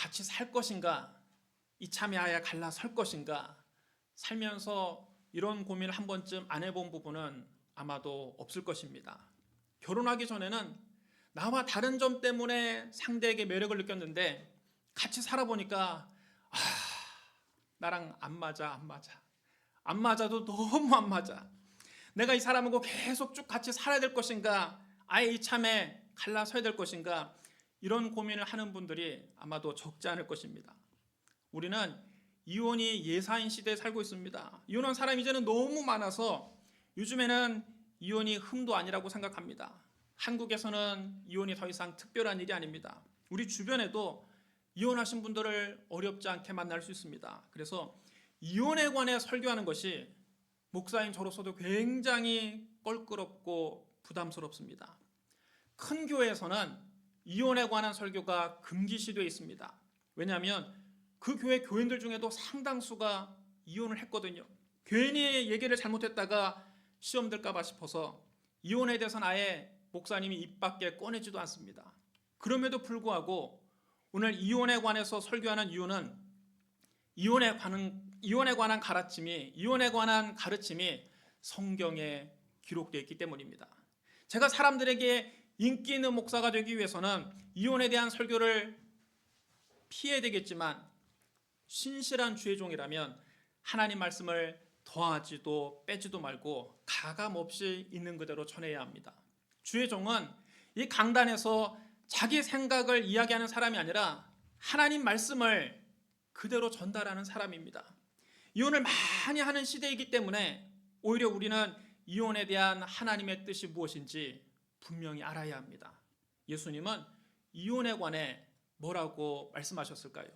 같이 살 것인가? 이참에 아예 갈라설 것인가? 살면서 이런 고민을 한 번쯤 안 해본 부분은 아마도 없을 것입니다. 결혼하기 전에는 나와 다른 점 때문에 상대에게 매력을 느꼈는데 같이 살아보니까 나랑 안 맞아. 안 맞아도 너무 안 맞아. 내가 이 사람하고 계속 쭉 같이 살아야 될 것인가? 아예 이참에 갈라서야 될 것인가? 이런 고민을 하는 분들이 아마도 적지 않을 것입니다. 우리는 이혼이 예사인 시대에 살고 있습니다. 이혼한 사람이 이제는 너무 많아서 요즘에는 이혼이 흠도 아니라고 생각합니다. 한국에서는 이혼이 더 이상 특별한 일이 아닙니다. 우리 주변에도 이혼하신 분들을 어렵지 않게 만날 수 있습니다. 그래서 이혼에 관해 설교하는 것이 목사인 저로서도 굉장히 껄끄럽고 부담스럽습니다. 큰 교회에서는 이혼에 관한 설교가 금기시되어 있습니다. 왜냐하면 그 교회 교인들 중에도 상당수가 이혼을 했거든요. 괜히 얘기를 잘못했다가 시험 들까봐 싶어서 이혼에 대해서는 아예 목사님이 입 밖에 꺼내지도 않습니다. 그럼에도 불구하고 오늘 이혼에 관해서 설교하는 이유는 이혼에 관한 가르침이 성경에 기록되어 있기 때문입니다. 제가 사람들에게 인기 있는 목사가 되기 위해서는 이혼에 대한 설교를 피해야 되겠지만 신실한 주의 종이라면 하나님 말씀을 더하지도 빼지도 말고 가감없이 있는 그대로 전해야 합니다. 주의 종은 이 강단에서 자기 생각을 이야기하는 사람이 아니라 하나님 말씀을 그대로 전달하는 사람입니다. 이혼을 많이 하는 시대이기 때문에 오히려 우리는 이혼에 대한 하나님의 뜻이 무엇인지 분명히 알아야 합니다. 예수님은 이혼에 관해 뭐라고 말씀하셨을까요?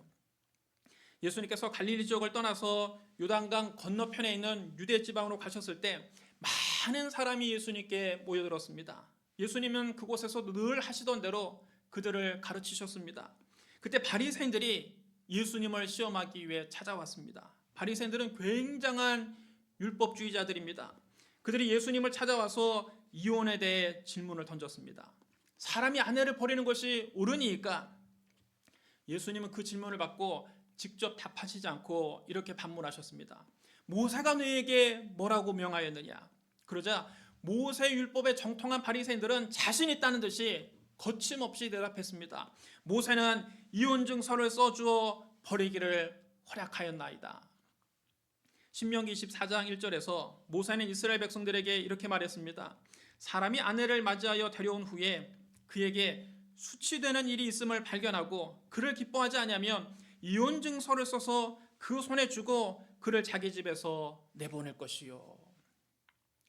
예수님께서 갈릴리 지역을 떠나서 요단강 건너편에 있는 유대 지방으로 가셨을 때 많은 사람이 예수님께 모여들었습니다. 예수님은 그곳에서 늘 하시던 대로 그들을 가르치셨습니다. 그때 바리새인들이 예수님을 시험하기 위해 찾아왔습니다. 바리새인들은 굉장한 율법주의자들입니다. 그들이 예수님을 찾아와서 이혼에 대해 질문을 던졌습니다. 사람이 아내를 버리는 것이 옳으니까? 예수님은 그 질문을 받고 직접 답하시지 않고 이렇게 반문하셨습니다. 모세가 너희에게 뭐라고 명하였느냐? 그러자 모세 율법에 정통한 바리새인들은 자신 있다는 듯이 거침없이 대답했습니다. 모세는 이혼 증서를 써주어 버리기를 허락하였나이다. 신명기 24장 1절에서 모세는 이스라엘 백성들에게 이렇게 말했습니다. 사람이 아내를 맞이하여 데려온 후에 그에게 수치되는 일이 있음을 발견하고 그를 기뻐하지 않으면 이혼 증서를 써서 그 손에 주고 그를 자기 집에서 내보낼 것이요.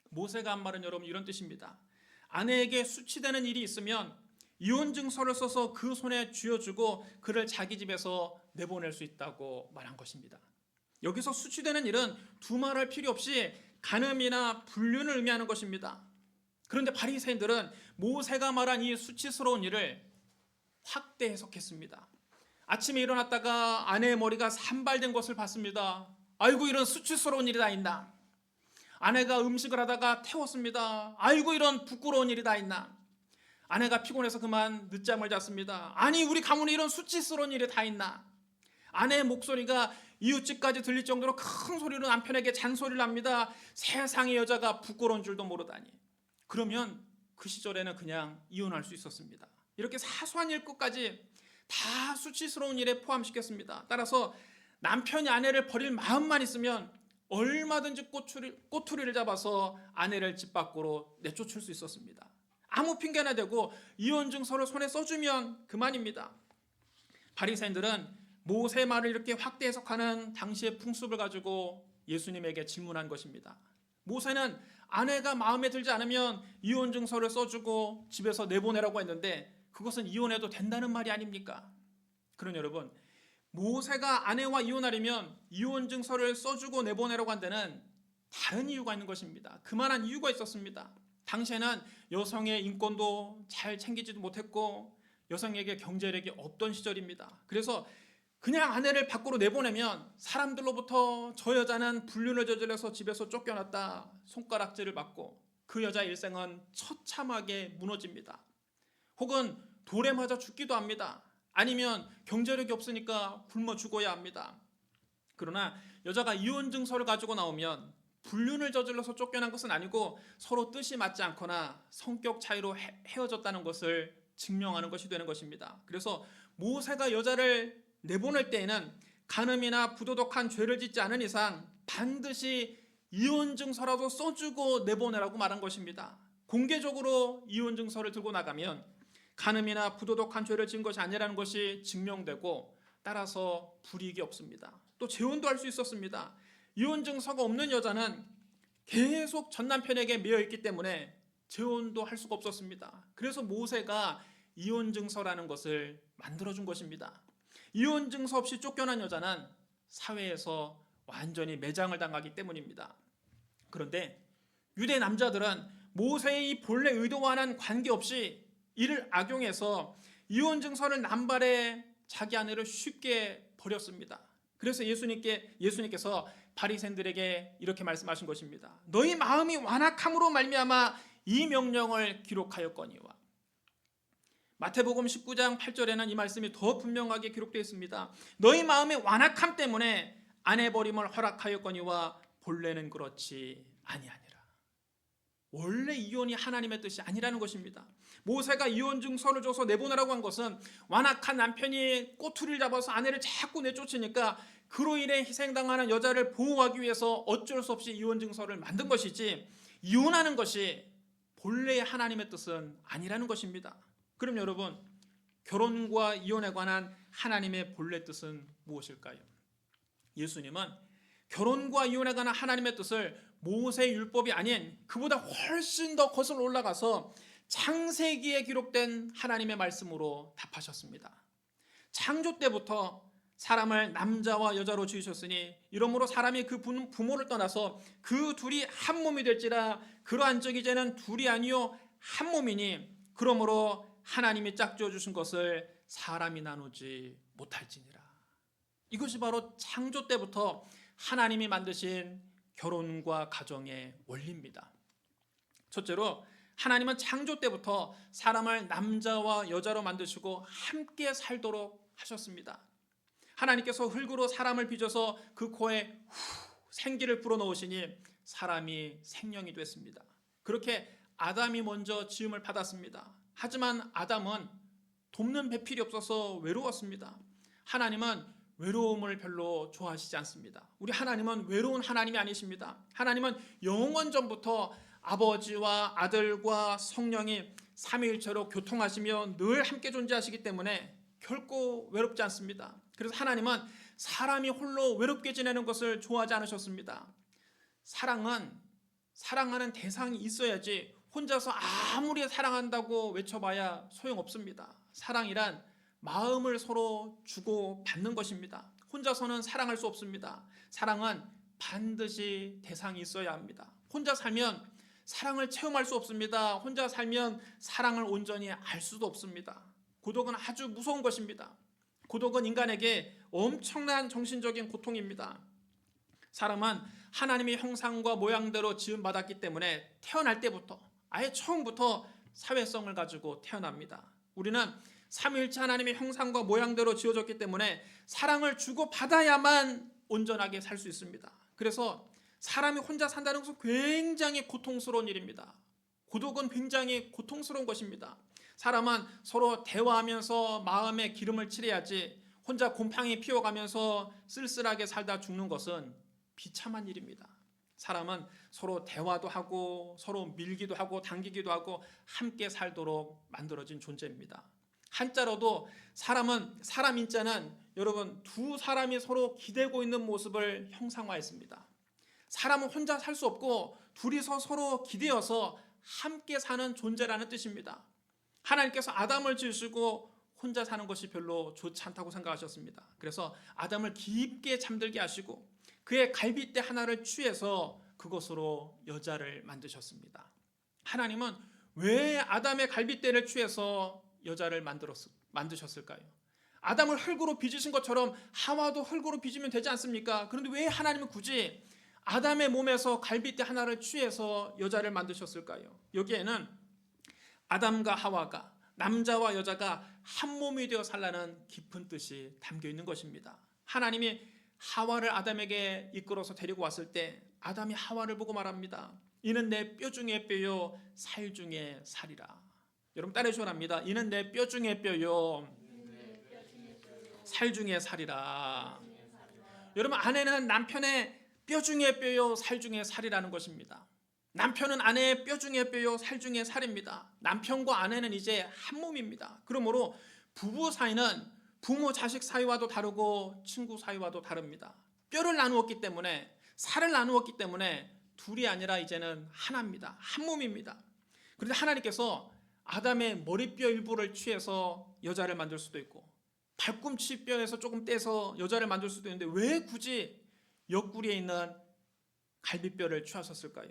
모세가 한 말은 여러분 이런 뜻입니다. 아내에게 수치되는 일이 있으면 이혼 증서를 써서 그 손에 쥐어주고 그를 자기 집에서 내보낼 수 있다고 말한 것입니다. 여기서 수치되는 일은 두말할 필요 없이 간음이나 불륜을 의미하는 것입니다. 그런데 바리새인들은 모세가 말한 이 수치스러운 일을 확대 해석했습니다. 아침에 일어났다가 아내의 머리가 산발된 것을 봤습니다. 아이고 이런 수치스러운 일이 다 있나? 아내가 음식을 하다가 태웠습니다. 아이고 이런 부끄러운 일이 다 있나? 아내가 피곤해서 그만 늦잠을 잤습니다. 아니 우리 가문에 이런 수치스러운 일이 다 있나? 아내의 목소리가 이웃집까지 들릴 정도로 큰 소리로 남편에게 잔소리를 합니다. 세상의 여자가 부끄러운 줄도 모르다니. 그러면 그 시절에는 그냥 이혼할 수 있었습니다. 이렇게 사소한 일 끝까지 다 수치스러운 일에 포함시켰습니다. 따라서 남편이 아내를 버릴 마음만 있으면 얼마든지 꼬투리를 잡아서 아내를 집 밖으로 내쫓을 수 있었습니다. 아무 핑계나 대고 이혼 증서를 손에 써주면 그만입니다. 바리새인들은 모세 말을 이렇게 확대 해석하는 당시의 풍습을 가지고 예수님에게 질문한 것입니다. 모세는 아내가 마음에 들지 않으면 이혼 증서를 써주고 집에서 내보내라고 했는데 그것은 이혼해도 된다는 말이 아닙니까? 그런 여러분, 모세가 아내와 이혼하려면 이혼 증서를 써주고 내보내라고 한 데는 다른 이유가 있는 것입니다. 그만한 이유가 있었습니다. 당시에는 여성의 인권도 잘 챙기지도 못했고 여성에게 경제력이 없던 시절입니다. 그래서 그냥 아내를 밖으로 내보내면 사람들로부터 저 여자는 불륜을 저질러서 집에서 쫓겨났다 손가락질을 받고 그 여자 일생은 처참하게 무너집니다. 혹은 돌에 맞아 죽기도 합니다. 아니면 경제력이 없으니까 굶어 죽어야 합니다. 그러나 여자가 이혼 증서를 가지고 나오면 불륜을 저질러서 쫓겨난 것은 아니고 서로 뜻이 맞지 않거나 성격 차이로 헤어졌다는 것을 증명하는 것이 되는 것입니다. 그래서 모세가 여자를 내보낼 때에는 간음이나 부도덕한 죄를 짓지 않은 이상 반드시 이혼 증서라도 써주고 내보내라고 말한 것입니다. 공개적으로 이혼 증서를 들고 나가면 간음이나 부도덕한 죄를 지은 것이 아니라는 것이 증명되고 따라서 불이익이 없습니다. 또 재혼도 할 수 있었습니다. 이혼 증서가 없는 여자는 계속 전 남편에게 매여 있기 때문에 재혼도 할 수가 없었습니다. 그래서 모세가 이혼 증서라는 것을 만들어준 것입니다. 이혼 증서 없이 쫓겨난 여자는 사회에서 완전히 매장을 당하기 때문입니다. 그런데 유대 남자들은 모세의 이 본래 의도와는 관계없이 이를 악용해서 이혼 증서를 남발해 자기 아내를 쉽게 버렸습니다. 그래서 예수님께서 바리새인들에게 이렇게 말씀하신 것입니다. 너희 마음이 완악함으로 말미암아 이 명령을 기록하였거니와. 마태복음 19장 8절에는 이 말씀이 더 분명하게 기록되어 있습니다. 너희 마음의 완악함 때문에 아내 버림을 허락하였거니와 본래는 그렇지 아니하니라. 원래 이혼이 하나님의 뜻이 아니라는 것입니다. 모세가 이혼 증서를 줘서 내보내라고 한 것은 완악한 남편이 꼬투리를 잡아서 아내를 자꾸 내쫓으니까 그로 인해 희생당하는 여자를 보호하기 위해서 어쩔 수 없이 이혼 증서를 만든 것이지, 이혼하는 것이 본래의 하나님의 뜻은 아니라는 것입니다. 그럼 여러분, 결혼과 이혼에 관한 하나님의 본래 뜻은 무엇일까요? 예수님은 결혼과 이혼에 관한 하나님의 뜻을 모세의 율법이 아닌 그보다 훨씬 더 거슬러 올라가서 창세기에 기록된 하나님의 말씀으로 답하셨습니다. 창조 때부터 사람을 남자와 여자로 지으셨으니 이러므로 사람이 그 부모를 떠나서 그 둘이 한 몸이 될지라. 그러한 적 이제는 둘이 아니요 한 몸이니 그러므로 하나님이 짝지어 주신 것을 사람이 나누지 못할지니라. 이것이 바로 창조 때부터 하나님이 만드신 결혼과 가정의 원리입니다. 첫째로 하나님은 창조 때부터 사람을 남자와 여자로 만드시고 함께 살도록 하셨습니다. 하나님께서 흙으로 사람을 빚어서 그 코에 생기를 불어넣으시니 사람이 생명이 됐습니다. 그렇게 아담이 먼저 지음을 받았습니다. 하지만 아담은 돕는 배필이 없어서 외로웠습니다. 하나님은 외로움을 별로 좋아하시지 않습니다. 우리 하나님은 외로운 하나님이 아니십니다. 하나님은 영원 전부터 아버지와 아들과 성령이 삼위일체로 교통하시며 늘 함께 존재하시기 때문에 결코 외롭지 않습니다. 그래서 하나님은 사람이 홀로 외롭게 지내는 것을 좋아하지 않으셨습니다. 사랑하는 대상이 있어야지 혼자서 아무리 사랑한다고 외쳐봐야 소용없습니다. 사랑이란 마음을 서로 주고 받는 것입니다. 혼자서는 사랑할 수 없습니다. 사랑은 반드시 대상이 있어야 합니다. 혼자 살면 사랑을 체험할 수 없습니다. 혼자 살면 사랑을 온전히 알 수도 없습니다. 고독은 아주 무서운 것입니다. 고독은 인간에게 엄청난 정신적인 고통입니다. 사람은 하나님의 형상과 모양대로 지음받았기 때문에 태어날 때부터 아예 처음부터 사회성을 가지고 태어납니다. 우리는 삼위일체 하나님의 형상과 모양대로 지어졌기 때문에 사랑을 주고받아야만 온전하게 살 수 있습니다. 그래서 사람이 혼자 산다는 것은 굉장히 고통스러운 일입니다. 고독은 굉장히 고통스러운 것입니다. 사람은 서로 대화하면서 마음에 기름을 칠해야지 혼자 곰팡이 피워가면서 쓸쓸하게 살다 죽는 것은 비참한 일입니다. 사람은 서로 대화도 하고 서로 밀기도 하고 당기기도 하고 함께 살도록 만들어진 존재입니다. 한자로도 사람 인자는 여러분 두 사람이 서로 기대고 있는 모습을 형상화했습니다. 사람은 혼자 살 수 없고 둘이서 서로 기대어서 함께 사는 존재라는 뜻입니다. 하나님께서 아담을 지으시고 혼자 사는 것이 별로 좋지 않다고 생각하셨습니다. 그래서 아담을 깊게 잠들게 하시고 그의 갈빗대 하나를 취해서 그것으로 여자를 만드셨습니다. 하나님은 왜 아담의 갈빗대를 취해서 여자를 만드셨을까요? 아담을 흙으로 빚으신 것처럼 하와도 흙으로 빚으면 되지 않습니까? 그런데 왜 하나님은 굳이 아담의 몸에서 갈빗대 하나를 취해서 여자를 만드셨을까요? 여기에는 아담과 하와가 남자와 여자가 한 몸이 되어 살라는 깊은 뜻이 담겨 있는 것입니다. 하나님이 하와를 아담에게 이끌어서 데리고 왔을 때 아담이 하와를 보고 말합니다. 이는 내 뼈 중에 뼈요 살 중에 살이라. 여러분 따라해 주시기 바랍니다. 이는 내 뼈 중에 뼈요 살 중에 살이라. 여러분, 아내는 남편의 뼈 중에 뼈요 살 중에 살이라는 것입니다. 남편은 아내의 뼈 중에 뼈요 살 중에 살입니다. 남편과 아내는 이제 한 몸입니다. 그러므로 부부 사이는 부모 자식 사이와도 다르고 친구 사이와도 다릅니다. 뼈를 나누었기 때문에, 살을 나누었기 때문에 둘이 아니라 이제는 하나입니다. 한 몸입니다. 그런데 하나님께서 아담의 머리뼈 일부를 취해서 여자를 만들 수도 있고 발꿈치 뼈에서 조금 떼서 여자를 만들 수도 있는데 왜 굳이 옆구리에 있는 갈비뼈를 취하셨을까요?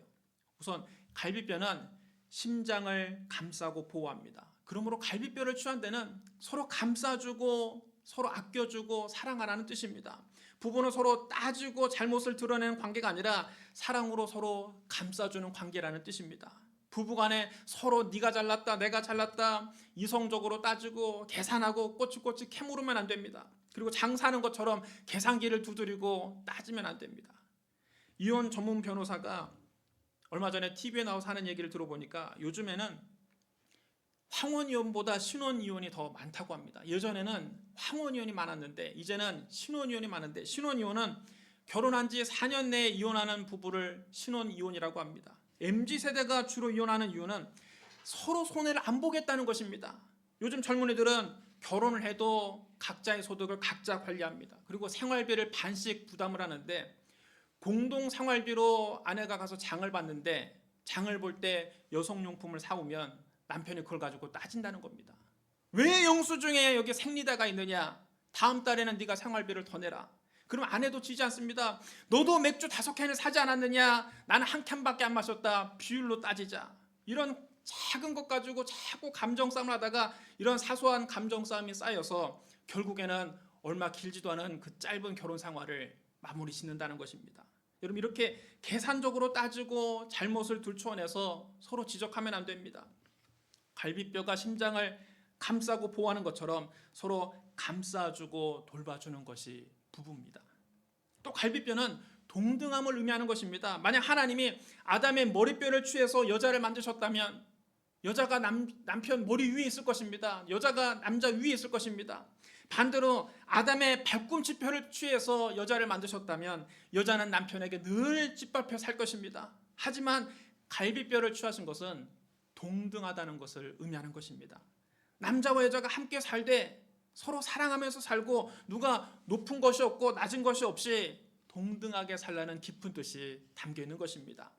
우선 갈비뼈는 심장을 감싸고 보호합니다. 그러므로 갈비뼈를 취한 데는 서로 감싸주고 서로 아껴주고 사랑하라는 뜻입니다. 부부는 서로 따지고 잘못을 드러내는 관계가 아니라 사랑으로 서로 감싸주는 관계라는 뜻입니다. 부부간에 서로 네가 잘났다 내가 잘났다 이성적으로 따지고 계산하고 꼬치꼬치 캐물으면 안 됩니다. 그리고 장사하는 것처럼 계산기를 두드리고 따지면 안 됩니다. 이혼 전문 변호사가 얼마 전에 TV에 나와서 하는 얘기를 들어보니까 요즘에는 황혼이혼보다 신혼이혼이 더 많다고 합니다. 예전에는 황혼이혼이 많았는데 이제는 신혼이혼이 많은데, 신혼이혼은 결혼한 지 4년 내에 이혼하는 부부를 신혼이혼이라고 합니다. MZ세대가 주로 이혼하는 이유는 서로 손해를 안 보겠다는 것입니다. 요즘 젊은이들은 결혼을 해도 각자의 소득을 각자 관리합니다. 그리고 생활비를 반씩 부담을 하는데, 공동 생활비로 아내가 가서 장을 봤는데 장을 볼 때 여성용품을 사오면 남편이 그걸 가지고 따진다는 겁니다. 왜 영수증에 여기 생리다가 있느냐? 다음 달에는 네가 생활비를 더 내라. 그럼 아내도 지지 않습니다. 너도 맥주 5캔을 사지 않았느냐? 나는 한 캔밖에 안 마셨다. 비율로 따지자. 이런 작은 것 가지고 자꾸 감정싸움을 하다가 이런 사소한 감정싸움이 쌓여서 결국에는 얼마 길지도 않은 그 짧은 결혼 생활을 마무리 짓는다는 것입니다. 여러분, 이렇게 계산적으로 따지고 잘못을 들추어내서 서로 지적하면 안 됩니다. 갈비뼈가 심장을 감싸고 보호하는 것처럼 서로 감싸주고 돌봐주는 것이 부부입니다. 또 갈비뼈는 동등함을 의미하는 것입니다. 만약 하나님이 아담의 머리뼈를 취해서 여자를 만드셨다면 여자가 남편 머리 위에 있을 것입니다. 여자가 남자 위에 있을 것입니다. 반대로 아담의 발꿈치뼈를 취해서 여자를 만드셨다면 여자는 남편에게 늘 짓밟혀 살 것입니다. 하지만 갈비뼈를 취하신 것은 동등하다는 것을 의미하는 것입니다. 남자와 여자가 함께 살되 서로 사랑하면서 살고 누가 높은 것이 없고 낮은 것이 없이 동등하게 살라는 깊은 뜻이 담겨 있는 것입니다.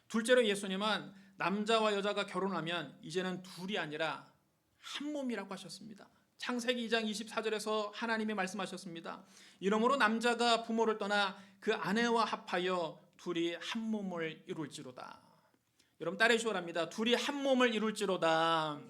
둘째로 예수님은 남자와 여자가 결혼하면 이제는 둘이 아니라 한 몸이라고 하셨습니다. 창세기 2장 24절에서 하나님이 말씀하셨습니다. 이러므로 남자가 부모를 떠나 그 아내와 합하여 둘이 한 몸을 이룰지로다. 여러분 따라해 주시기 바랍니다. 둘이 한 몸을 이룰지로다.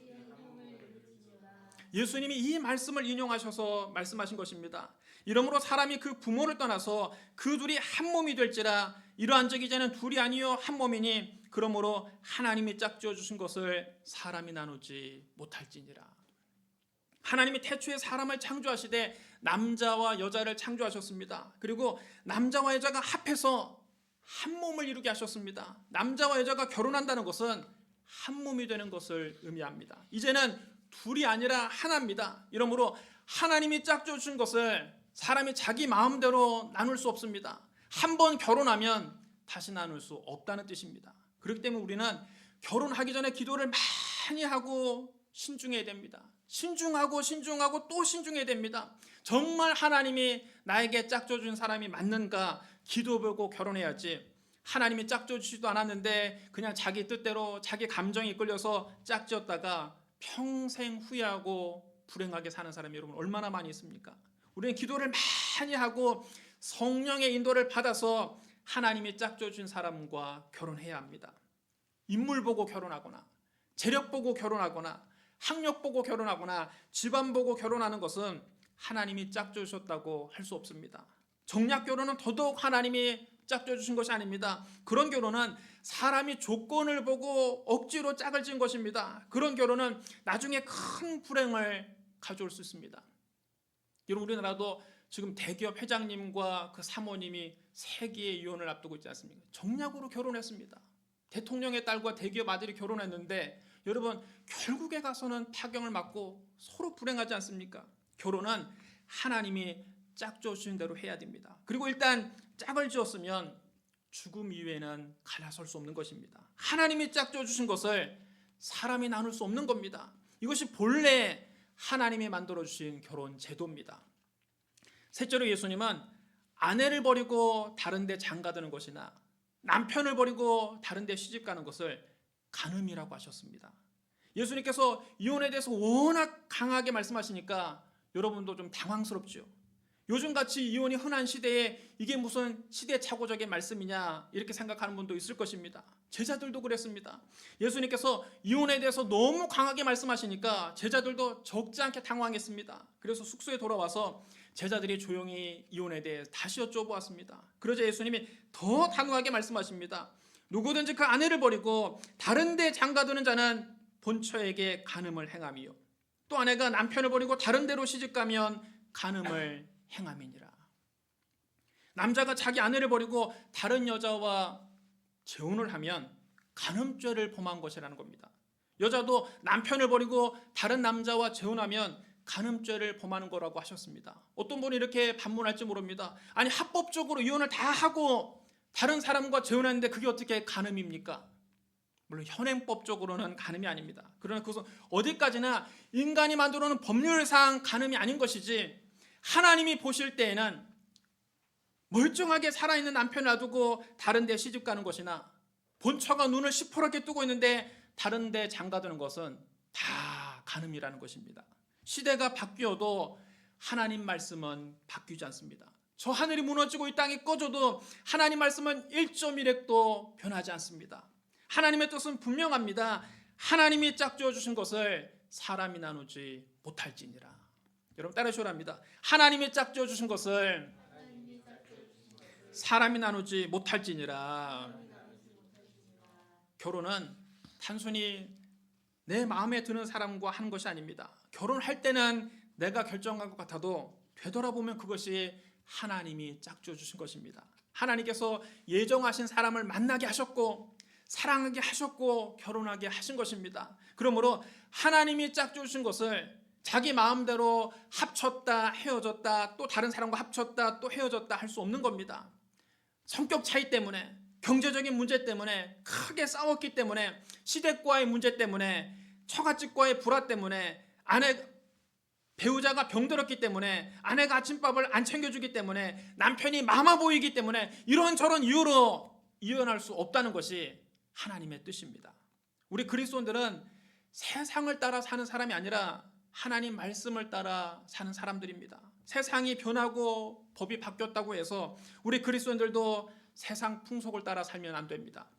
예수님이 이 말씀을 인용하셔서 말씀하신 것입니다. 이러므로 사람이 그 부모를 떠나서 그 둘이 한 몸이 될지라. 이러한 적이 이제는 둘이 아니요 한 몸이니 그러므로 하나님이 짝지어 주신 것을 사람이 나누지 못할지니라. 하나님이 태초에 사람을 창조하시되 남자와 여자를 창조하셨습니다. 그리고 남자와 여자가 합해서 한 몸을 이루게 하셨습니다. 남자와 여자가 결혼한다는 것은 한 몸이 되는 것을 의미합니다. 이제는 둘이 아니라 하나입니다. 이러므로 하나님이 짝지어 주신 것을 사람이 자기 마음대로 나눌 수 없습니다. 한 번 결혼하면 다시 나눌 수 없다는 뜻입니다. 그렇기 때문에 우리는 결혼하기 전에 기도를 많이 하고 신중해야 됩니다. 신중하고 또 신중해야 됩니다. 정말 하나님이 나에게 짝져 준 사람이 맞는가 기도해보고 결혼해야지, 하나님이 짝져 주지도 않았는데 그냥 자기 뜻대로 자기 감정에 이끌려서 짝지었다가 평생 후회하고 불행하게 사는 사람이 여러분 얼마나 많이 있습니까? 우리는 기도를 많이 하고 성령의 인도를 받아서 하나님이 짝져 준 사람과 결혼해야 합니다. 인물 보고 결혼하거나 재력 보고 결혼하거나 학력 보고 결혼하거나 집안 보고 결혼하는 것은 하나님이 짝져 주셨다고 할 수 없습니다. 정략 결혼은 더더욱 하나님이 짝져 주신 것이 아닙니다. 그런 결혼은 사람이 조건을 보고 억지로 짝을 지은 것입니다. 그런 결혼은 나중에 큰 불행을 가져올 수 있습니다. 여러분, 우리나라도 지금 대기업 회장님과 그 사모님이 세기의 이혼을 앞두고 있지 않습니까? 정략으로 결혼했습니다. 대통령의 딸과 대기업 아들이 결혼했는데 여러분, 결국에 가서는 파경을 맞고 서로 불행하지 않습니까? 결혼은 하나님이 짝져 주신 대로 해야 됩니다. 그리고 일단 짝을 지었으면 죽음 이외에는 갈라설 수 없는 것입니다. 하나님이 짝져 주신 것을 사람이 나눌 수 없는 겁니다. 이것이 본래 하나님이 만들어 주신 결혼 제도입니다. 셋째로, 예수님은 아내를 버리고 다른 데 장가드는 것이나 남편을 버리고 다른 데 시집가는 것을 간음이라고 하셨습니다. 예수님께서 이혼에 대해서 워낙 강하게 말씀하시니까 여러분도 좀 당황스럽죠. 요즘같이 이혼이 흔한 시대에 이게 무슨 시대착오적인 말씀이냐 이렇게 생각하는 분도 있을 것입니다. 제자들도 그랬습니다. 예수님께서 이혼에 대해서 너무 강하게 말씀하시니까 제자들도 적지 않게 당황했습니다. 그래서 숙소에 돌아와서 제자들이 조용히 이혼에 대해 다시 여쭤보았습니다. 그러자 예수님이 더 단호하게 말씀하십니다. 누구든지 그 아내를 버리고 다른 데 장가드는 자는 본처에게 간음을 행함이요, 또 아내가 남편을 버리고 다른 데로 시집가면 간음을 행함이니라. 남자가 자기 아내를 버리고 다른 여자와 재혼을 하면 간음죄를 범한 것이라는 겁니다. 여자도 남편을 버리고 다른 남자와 재혼하면 간음죄를 범하는 거라고 하셨습니다. 어떤 분이 이렇게 반문할지 모릅니다. 아니, 합법적으로 이혼을 다 하고 다른 사람과 재혼했는데 그게 어떻게 간음입니까? 물론 현행법적으로는 간음이 아닙니다. 그러나 그것은 어디까지나 인간이 만들어 놓은 법률상 간음이 아닌 것이지, 하나님이 보실 때에는 멀쩡하게 살아있는 남편을 놔두고 다른 데 시집가는 것이나 본처가 눈을 시퍼렇게 뜨고 있는데 다른 데 장가드는 것은 다 간음이라는 것입니다. 시대가 바뀌어도 하나님 말씀은 바뀌지 않습니다. 저 하늘이 무너지고 이 땅이 꺼져도 하나님 말씀은 1.1핵도 변하지 않습니다. 하나님의 뜻은 분명합니다. 하나님이 짝지어 주신 것을 사람이 나누지 못할지니라. 여러분 따라하시라 합니다. 하나님이 짝지어 주신 것을 사람이 나누지 못할지니라. 결혼은 단순히 내 마음에 드는 사람과 하는 것이 아닙니다. 결혼할 때는 내가 결정한 것 같아도 되돌아보면 그것이 하나님이 짝지어 주신 것입니다. 하나님께서 예정하신 사람을 만나게 하셨고 사랑하게 하셨고 결혼하게 하신 것입니다. 그러므로 하나님이 짝지어 주신 것을 자기 마음대로 합쳤다 헤어졌다 또 다른 사람과 합쳤다 또 헤어졌다 할 수 없는 겁니다. 성격 차이 때문에, 경제적인 문제 때문에, 크게 싸웠기 때문에, 시댁과의 문제 때문에, 처갓집과의 불화 때문에, 배우자가 병들었기 때문에, 아내가 아침밥을 안 챙겨주기 때문에, 남편이 마마 보이기 때문에 이런저런 이유로 이혼할 수 없다는 것이 하나님의 뜻입니다. 우리 그리스도인들은 세상을 따라 사는 사람이 아니라 하나님 말씀을 따라 사는 사람들입니다. 세상이 변하고 법이 바뀌었다고 해서 우리 그리스도인들도 세상 풍속을 따라 살면 안 됩니다.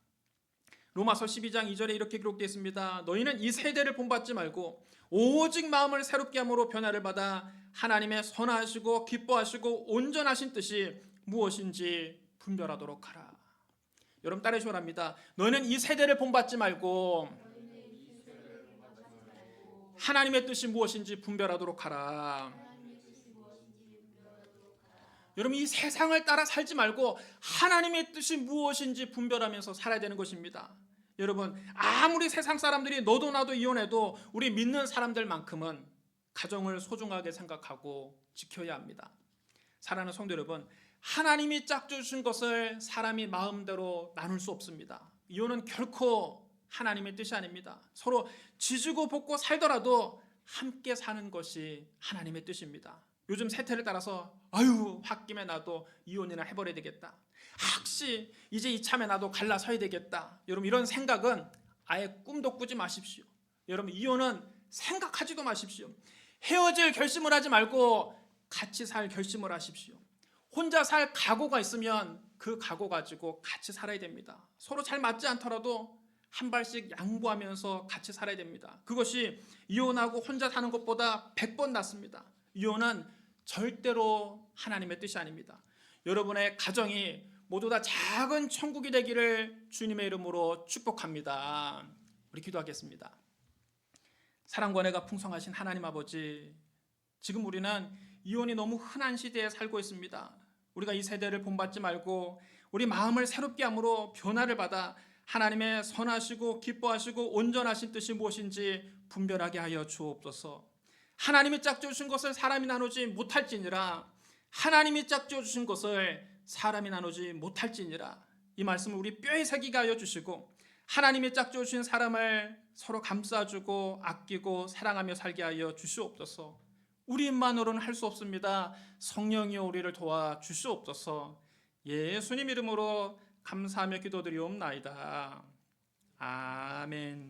로마서 12장 2절에 이렇게 기록되어 있습니다. 너희는 이 세대를 본받지 말고 오직 마음을 새롭게 함으로 변화를 받아 하나님의 선하시고 기뻐하시고 온전하신 뜻이 무엇인지 분별하도록 하라. 여러분 따라하시기 바랍니다. 너희는 이 세대를 본받지 말고 하나님의 뜻이 무엇인지 분별하도록 하라. 여러분 이 세상을 따라 살지 말고 하나님의 뜻이 무엇인지 분별하면서 살아야 되는 것입니다. 여러분 아무리 세상 사람들이 너도 나도 이혼해도 우리 믿는 사람들만큼은 가정을 소중하게 생각하고 지켜야 합니다. 사랑하는 성도 여러분, 하나님이 짝져 주신 것을 사람이 마음대로 나눌 수 없습니다. 이혼은 결코 하나님의 뜻이 아닙니다. 서로 지지고 볶고 살더라도 함께 사는 것이 하나님의 뜻입니다. 요즘 세태를 따라서 홧김에 나도 이혼이나 해버려야 되겠다, 혹시 이제 이참에 나도 갈라서야 되겠다, 여러분 이런 생각은 아예 꿈도 꾸지 마십시오. 여러분 이혼은 생각하지도 마십시오. 헤어질 결심을 하지 말고 같이 살 결심을 하십시오. 혼자 살 각오가 있으면 그 각오 가지고 같이 살아야 됩니다. 서로 잘 맞지 않더라도 한 발씩 양보하면서 같이 살아야 됩니다. 그것이 이혼하고 혼자 사는 것보다 100번 낫습니다. 이혼은 절대로 하나님의 뜻이 아닙니다. 여러분의 가정이 모두 다 작은 천국이 되기를 주님의 이름으로 축복합니다. 우리 기도하겠습니다. 사랑과 은혜가 풍성하신 하나님 아버지, 지금 우리는 이혼이 너무 흔한 시대에 살고 있습니다. 우리가 이 세대를 본받지 말고 우리 마음을 새롭게 함으로 변화를 받아 하나님의 선하시고 기뻐하시고 온전하신 뜻이 무엇인지 분별하게 하여 주옵소서. 하나님이 짝지어 주신 것을 사람이 나누지 못할지니라. 하나님이 짝지어 주신 것을 사람이 나누지 못할지니라. 이 말씀을 우리 뼈에 새기게 하여 주시고 하나님이 짝지어 주신 사람을 서로 감싸주고 아끼고 사랑하며 살게 하여 주시옵소서. 우리 입만으로는 할 수 없습니다. 성령이여 우리를 도와 주시옵소서. 예수님 이름으로 감사하며 기도드리옵나이다. 아멘.